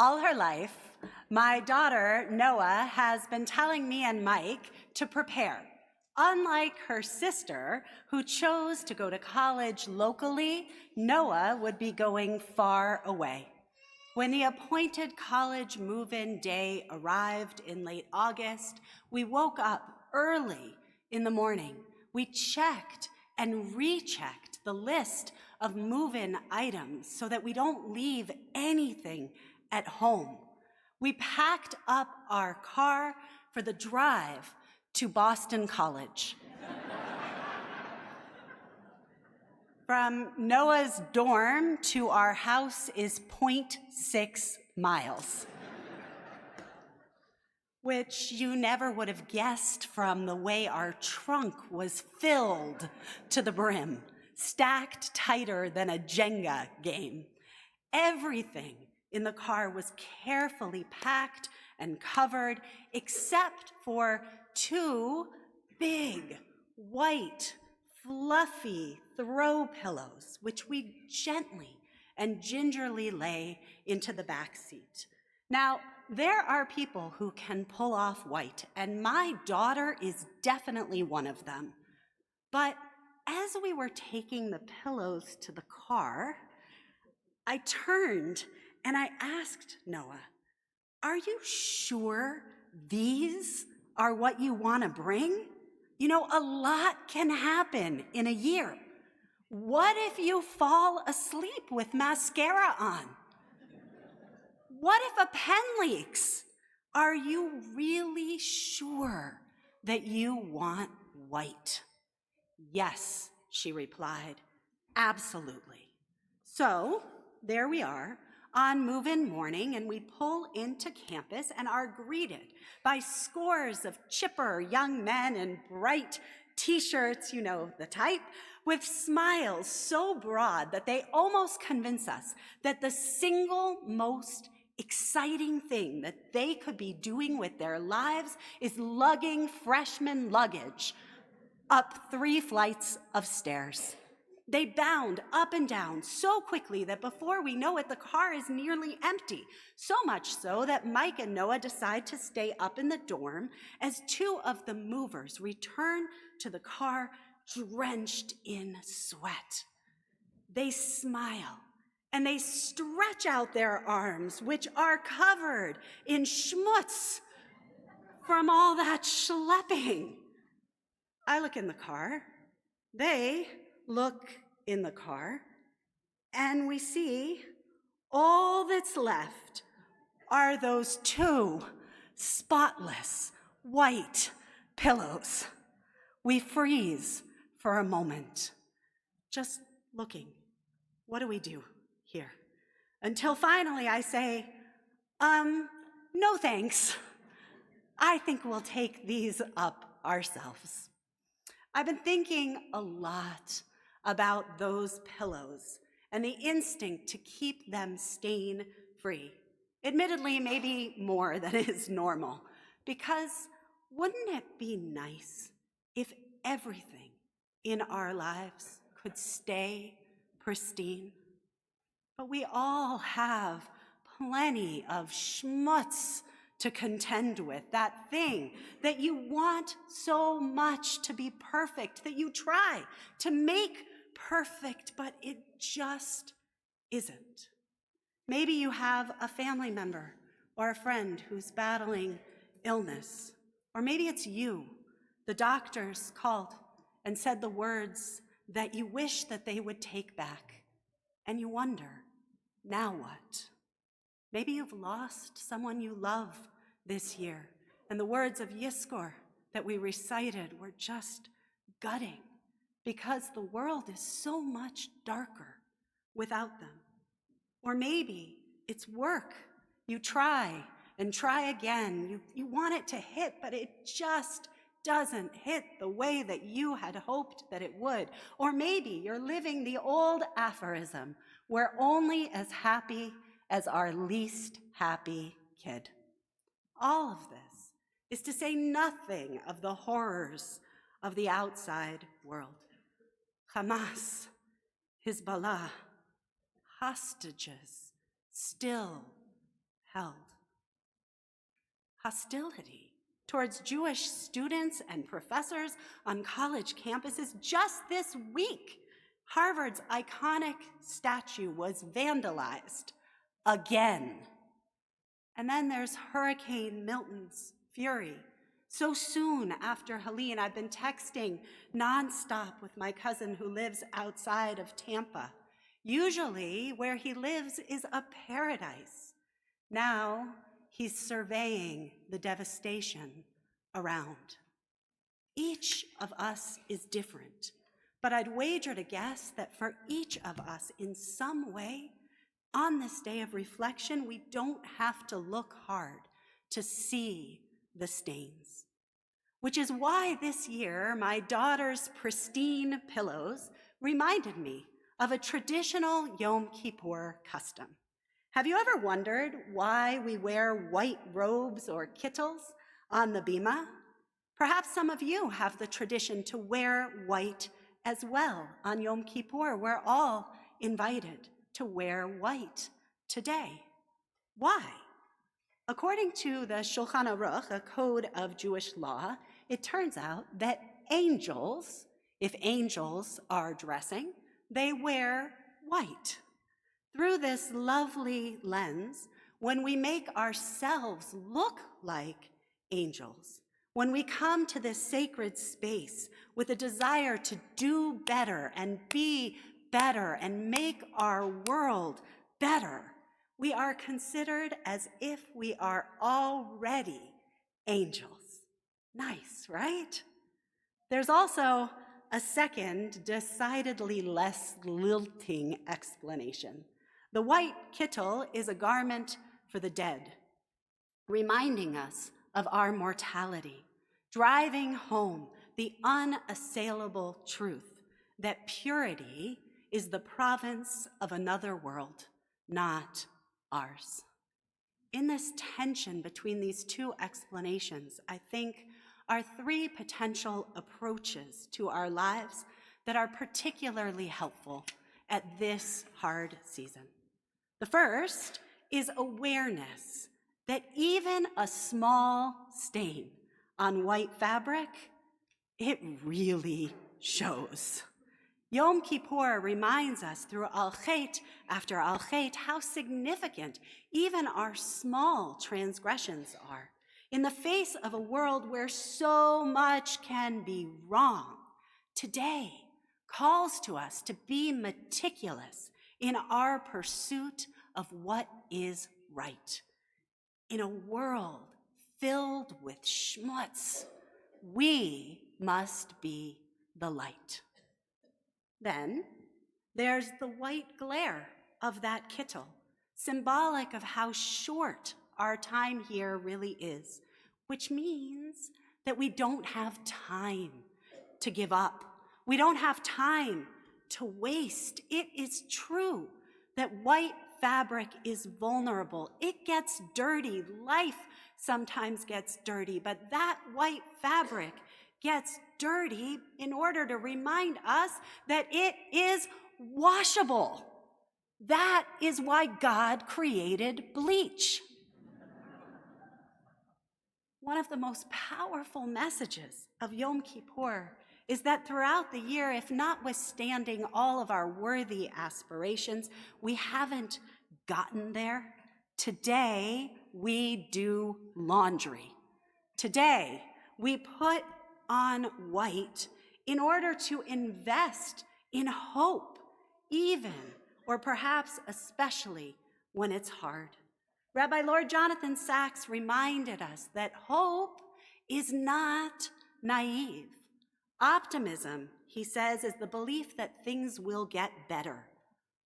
All her life, my daughter, Noah, has been telling me and Mike to prepare. Unlike her sister, who chose to go to college locally, Noah would be going far away. When the appointed college move-in day arrived in late August, we woke up early in the morning. We checked and rechecked the list of move-in items so that we don't leave anything at home. We packed up our car for the drive to Boston College. From Noah's dorm to our house is 0.6 miles, which you never would have guessed from the way our trunk was filled to the brim, stacked tighter than a Jenga game. Everything in the car was carefully packed and covered, except for 2 big, white, fluffy throw pillows, which we gently and gingerly lay into the back seat. Now, there are people who can pull off white, and my daughter is definitely one of them. But as we were taking the pillows to the car, I turned and I asked Noah, "Are you sure these are what you want to bring? You know, a lot can happen in a year. What if you fall asleep with mascara on? What if a pen leaks? Are you really sure that you want white?" "Yes," she replied, "absolutely." So there we are on move-in morning, and we pull into campus and are greeted by scores of chipper young men in bright t-shirts, you know the type, with smiles so broad that they almost convince us that the single most exciting thing that they could be doing with their lives is lugging freshman luggage up 3 flights of stairs. They bound up and down so quickly that before we know it, the car is nearly empty, so much so that Mike and Noah decide to stay up in the dorm as 2 of the movers return to the car drenched in sweat. They smile and they stretch out their arms, which are covered in schmutz from all that schlepping. I look in the car, they look in the car, and we see all that's left are those 2 spotless white pillows. We freeze for a moment, just looking. What do we do here? Until finally I say, no thanks. I think we'll take these up ourselves. I've been thinking a lot about those pillows and the instinct to keep them stain-free. Admittedly, maybe more than is normal, because wouldn't it be nice if everything in our lives could stay pristine? But we all have plenty of schmutz to contend with, that thing that you want so much to be perfect, that you try to make perfect, but it just isn't. Maybe you have a family member or a friend who's battling illness, or maybe it's you. The doctors called and said the words that you wish that they would take back, and you wonder, now what? Maybe you've lost someone you love this year, and the words of Yiskor that we recited were just gutting, because the world is so much darker without them. Or maybe it's work. You try and try again. You want it to hit, but it just doesn't hit the way that you had hoped that it would. Or maybe you're living the old aphorism, we're only as happy as our least happy kid. All of this is to say nothing of the horrors of the outside world. Hamas, Hezbollah, hostages, still held. Hostility towards Jewish students and professors on college campuses. Just this week, Harvard's iconic statue was vandalized again. And then there's Hurricane Milton's fury. So soon after Helene, I've been texting nonstop with my cousin who lives outside of Tampa. Usually where he lives is a paradise. Now he's surveying the devastation around. Each of us is different, but I'd wager to guess that for each of us in some way, on this day of reflection, we don't have to look hard to see the stains. Which is why this year, my daughter's Pristine pillows reminded me of a traditional Yom Kippur custom. Have you ever wondered why we wear white robes or kittles on the bima? Perhaps some of you have the tradition to wear white as well on Yom Kippur. We're all invited to wear white today. Why? According to the Shulchan Aruch, a code of Jewish law, it turns out that angels, if angels are dressing, they wear white. Through this lovely lens, when we make ourselves look like angels, when we come to this sacred space with a desire to do better and be better and make our world better, we are considered as if we are already angels. Nice, right? There's also a second, decidedly less lilting explanation. The white kittel is a garment for the dead, reminding us of our mortality, driving home the unassailable truth that purity is the province of another world, not ours. In this tension between these two explanations, I think are three potential approaches to our lives that are particularly helpful at this hard season. The first is awareness that even a small stain on white fabric, it really shows. Yom Kippur reminds us through Al-Chet after Al-Chet how significant even our small transgressions are. In the face of a world where so much can be wrong, today calls to us to be meticulous in our pursuit of what is right. In a world filled with schmutz, we must be the light. Then there's the white glare of that kittel, symbolic of how short our time here really is, which means that we don't have time to give up. We don't have time to waste. It is true that white fabric is vulnerable. It gets dirty. Life sometimes gets dirty, but that white fabric gets dirty in order to remind us that it is washable. That is why God created bleach. One of the most powerful messages of Yom Kippur is that throughout the year, if notwithstanding all of our worthy aspirations, we haven't gotten there, today we do laundry. Today we put on white in order to invest in hope, even or perhaps especially when it's hard. Rabbi Lord Jonathan Sacks reminded us that hope is not naive. Optimism, he says, is the belief that things will get better.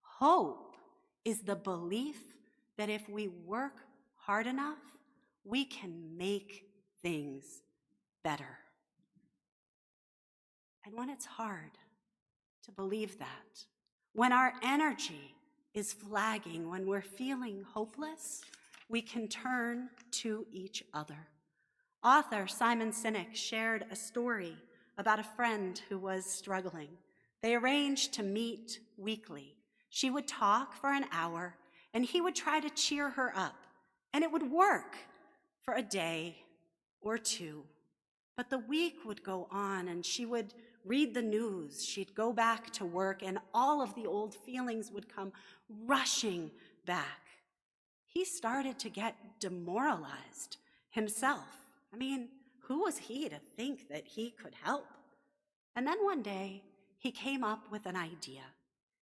Hope is the belief that if we work hard enough, we can make things better. And when it's hard to believe that, when our energy is flagging, when we're feeling hopeless, we can turn to each other. Author Simon Sinek shared a story about a friend who was struggling. They arranged to meet weekly. She would talk for an hour, and he would try to cheer her up. And it would work for a day or two. But the week would go on, and she would read the news. She'd go back to work, and all of the old feelings would come rushing back. He started to get demoralized himself. I mean, who was he to think that he could help? And then one day, he came up with an idea.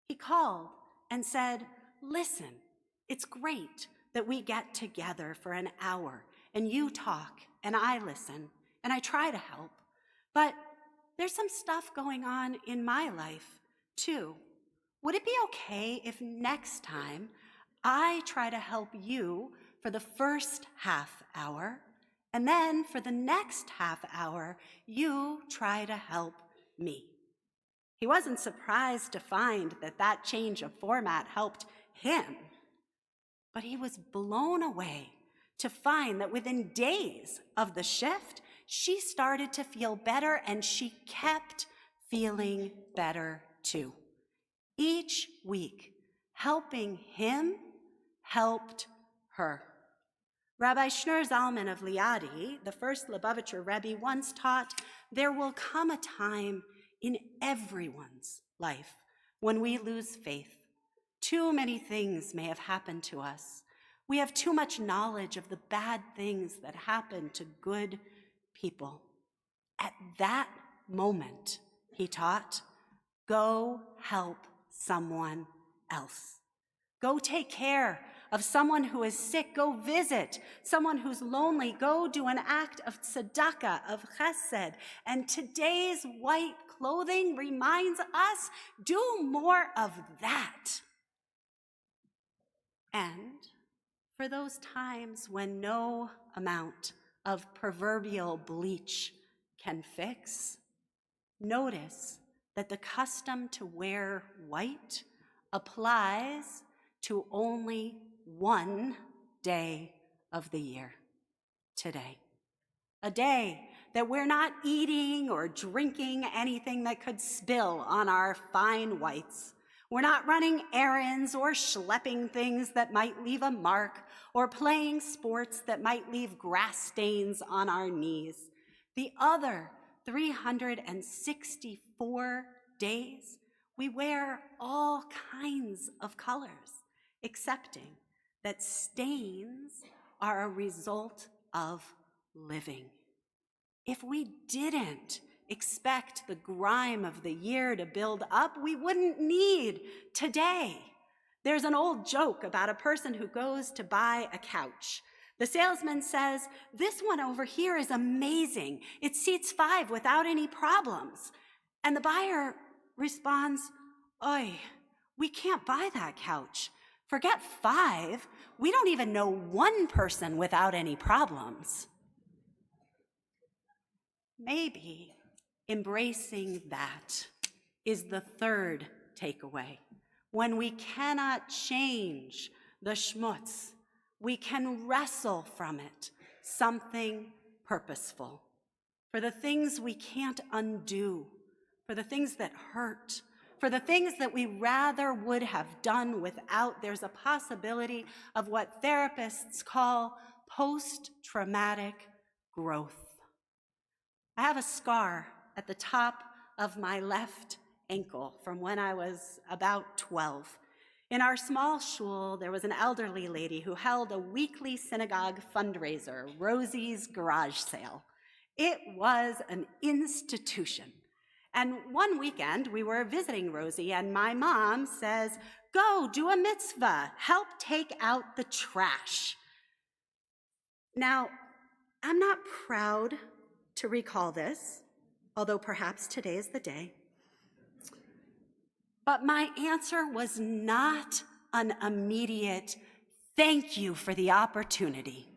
He called and said, "Listen, it's great that we get together for an hour and you talk and I listen and I try to help. But there's some stuff going on in my life too. Would it be okay if next time I try to help you for the first half hour, and then for the next half hour, you try to help me?" He wasn't surprised to find that that change of format helped him, but he was blown away to find that within days of the shift, she started to feel better, and she kept feeling better too. Each week, helping him helped her. Rabbi Shneur Zalman of Liadi, the first Lubavitcher Rebbe, once taught, there will come a time in everyone's life when we lose faith. Too many things may have happened to us. We have too much knowledge of the bad things that happen to good people. At that moment, he taught, go help someone else. Go take care of someone who is sick. Go visit someone who's lonely. Go do an act of tzedakah, of chesed. And today's white clothing reminds us, do more of that. And for those times when no amount of proverbial bleach can fix, notice that the custom to wear white applies to only one day of the year, today. A day that we're not eating or drinking anything that could spill on our fine whites. We're not running errands or schlepping things that might leave a mark or playing sports that might leave grass stains on our knees. The other 364 days, we wear all kinds of colors, accepting that stains are a result of living. If we didn't expect the grime of the year to build up, we wouldn't need today. There's an old joke about a person who goes to buy a couch. The salesman says, "This one over here is amazing. It seats 5 without any problems." And the buyer responds, "Oy, we can't buy that couch. Forget 5. We don't even know one person without any problems." Maybe embracing that is the third takeaway. When we cannot change the schmutz, we can wrestle from it something purposeful. For the things we can't undo, for the things that hurt, for the things that we rather would have done without, there's a possibility of what therapists call post-traumatic growth. I have a scar at the top of my left ankle from when I was about 12. In our small shul, there was an elderly lady who held a weekly synagogue fundraiser, Rosie's Garage Sale. It was an institution. And one weekend, we were visiting Rosie, and my mom says, "Go do a mitzvah, help take out the trash." Now, I'm not proud to recall this, although perhaps today is the day. But my answer was not an immediate thank you for the opportunity.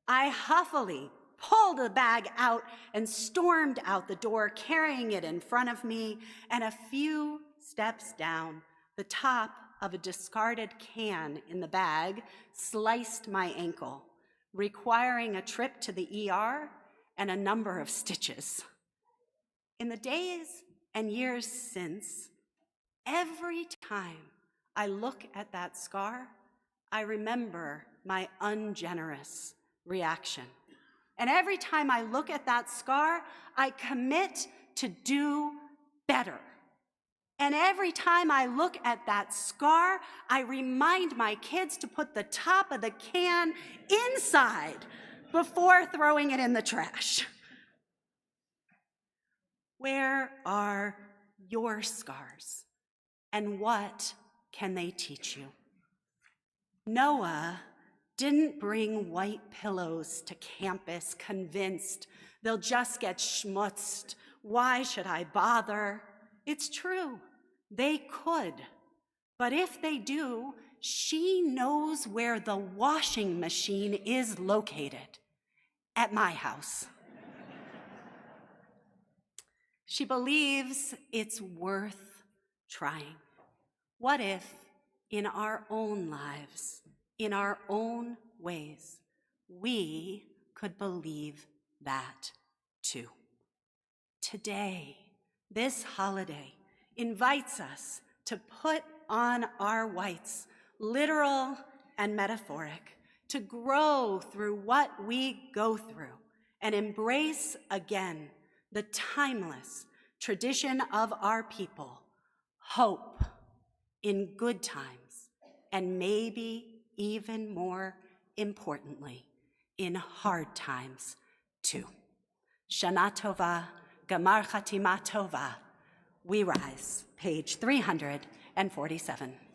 I huffily pulled the bag out and stormed out the door, carrying it in front of me, and a few steps down, the top of a discarded can in the bag sliced my ankle, requiring a trip to the ER and a number of stitches. In the days and years since, every time I look at that scar, I remember my ungenerous reaction. And every time I look at that scar, I commit to do better. And every time I look at that scar, I remind my kids to put the top of the can inside before throwing it in the trash. Where are your scars? And what can they teach you? Noah didn't bring white pillows to campus convinced they'll just get schmutzed. Why should I bother? It's true, they could. But if they do, she knows where the washing machine is located. At my house. She believes it's worth trying. What if, in our own lives, in our own ways, we could believe that too? Today, this holiday invites us to put on our whites, literal and metaphoric, to grow through what we go through and embrace again the timeless tradition of our people, hope in good times, and maybe even more importantly, in hard times too. Shana Tova, Gamar Chatima Tova. We rise, page 347.